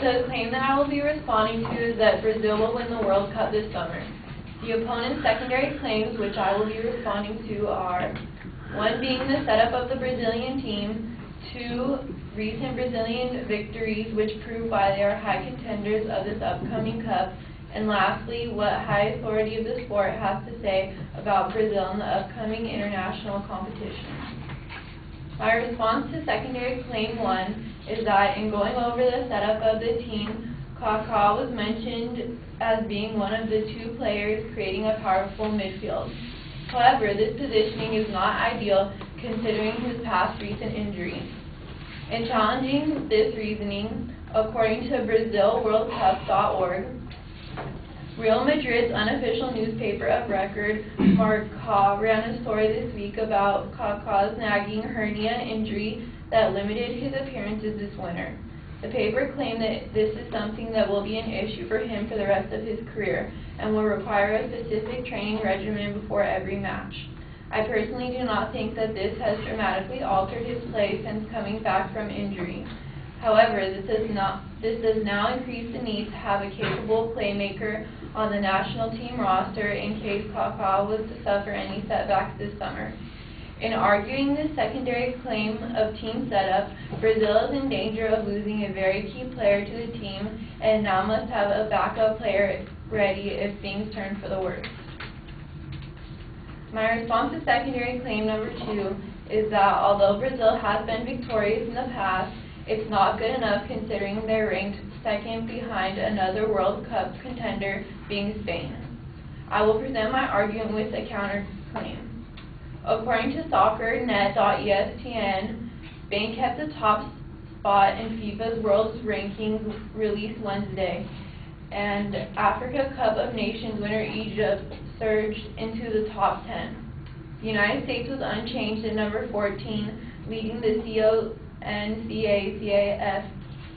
The claim that I will be responding to is that Brazil will win the World Cup this summer. The opponent's secondary claims, which I will be responding to, are 1 being the setup of the Brazilian team, 2 recent Brazilian victories which prove why they are high contenders of this upcoming cup, and lastly, what high authority of the sport has to say about Brazil in the upcoming international competition. My response to secondary claim 1 is that in going over the setup of the team, Kaká was mentioned as being one of the 2 players creating a powerful midfield. However, this positioning is not ideal considering his past recent injuries. In challenging this reasoning, according to BrazilWorldCup.org, Real Madrid's unofficial newspaper of record, Marca, ran a story this week about Kaká's nagging hernia injury that limited his appearances this winter. The paper claimed that this is something that will be an issue for him for the rest of his career and will require a specific training regimen before every match. I personally do not think that this has dramatically altered his play since coming back from injury. However, this does now increase the need to have a capable playmaker on the national team roster in case Kaká was to suffer any setbacks this summer. In arguing this secondary claim of team setup, Brazil is in danger of losing a very key player to the team and now must have a backup player ready if things turn for the worse. My response to secondary claim number 2 is that although Brazil has been victorious in the past, it's not good enough considering they're ranked second behind another World Cup contender being Spain. I will present my argument with a counterclaim. According to soccernet.espn, Spain kept the top spot in FIFA's World Rankings released Wednesday, and Africa Cup of Nations winner Egypt surged into the top 10. The United States was unchanged at number 14, leading the CONCACAF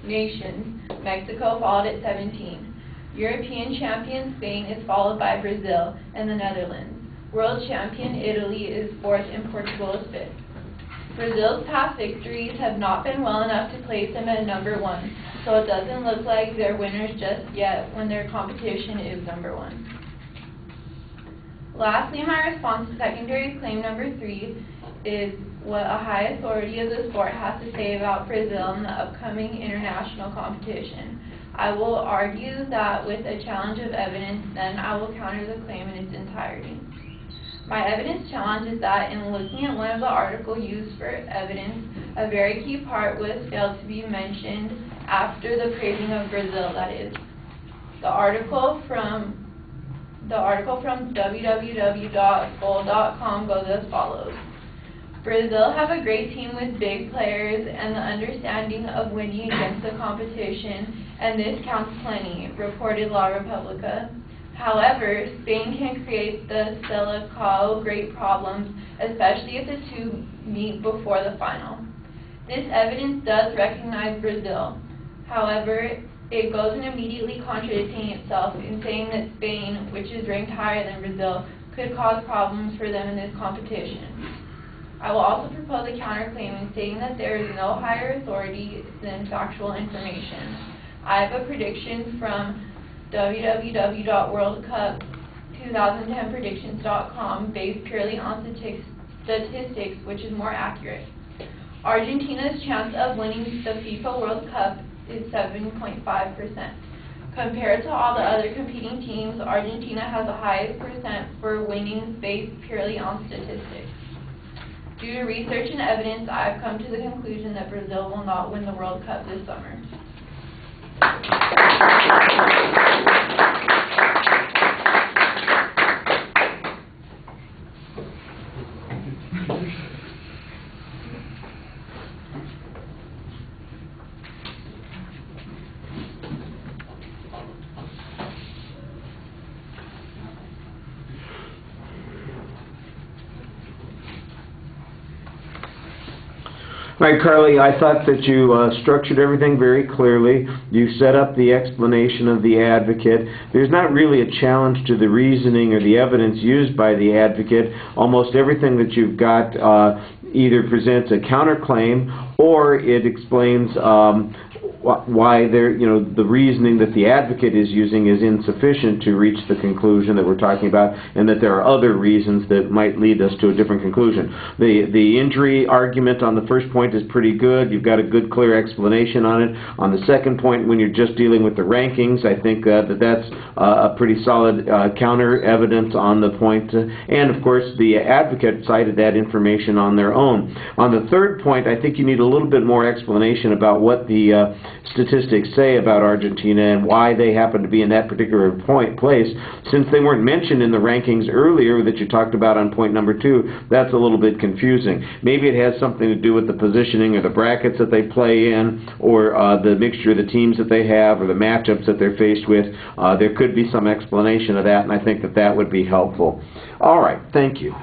nations. Mexico followed at 17. European champion Spain is followed by Brazil and the Netherlands. World champion Italy is 4th and Portugal is 5th. Brazil's past victories have not been well enough to place them at number 1, so it doesn't look like they're winners just yet when their competition is number 1. Lastly, my response to secondary claim number 3 is what a high authority of the sport has to say about Brazil in the upcoming international competition. I will argue that with a challenge of evidence, then I will counter the claim in its entirety. My evidence challenge is that in looking at one of the articles used for evidence, a very key part was failed to be mentioned after the praising of Brazil, that is. The article from www.goal.com goes as follows. Brazil have a great team with big players and the understanding of winning against the competition, and this counts plenty, reported La Repubblica. However, Spain can create the Selecao great problems, especially if the 2 meet before the final. This evidence does recognize Brazil. However, it goes in immediately contradicting itself in saying that Spain, which is ranked higher than Brazil, could cause problems for them in this competition. I will also propose a counterclaim in stating that there is no higher authority than factual information. I have a prediction from www.worldcup2010predictions.com based purely on statistics, which is more accurate. Argentina's chance of winning the FIFA World Cup is 7.5%. Compared to all the other competing teams, Argentina has the highest percent for winnings based purely on statistics. Due to research and evidence, I have come to the conclusion that Brazil will not win the World Cup this summer. All right, Carly, I thought that you structured everything very clearly. You set up the explanation of the advocate. There's not really a challenge to the reasoning or the evidence used by the advocate. Almost everything that you've got either presents a counterclaim or it explains why the reasoning that the advocate is using is insufficient to reach the conclusion that we're talking about, and that there are other reasons that might lead us to a different conclusion. The injury argument on the first point is pretty good. You've got a good, clear explanation on it. On the second point, when you're just dealing with the rankings, I think that's a pretty solid counter evidence on the point. And, of course, the advocate cited that information on their own. On the third point, I think you need a little bit more explanation about what the statistics say about Argentina and why they happen to be in that particular place. Since they weren't mentioned in the rankings earlier that you talked about on point number 2, that's a little bit confusing. Maybe it has something to do with the positioning or the brackets that they play in, or the mixture of the teams that they have, or the matchups that they're faced with. There could be some explanation of that, and I think that that would be helpful. All right, thank you.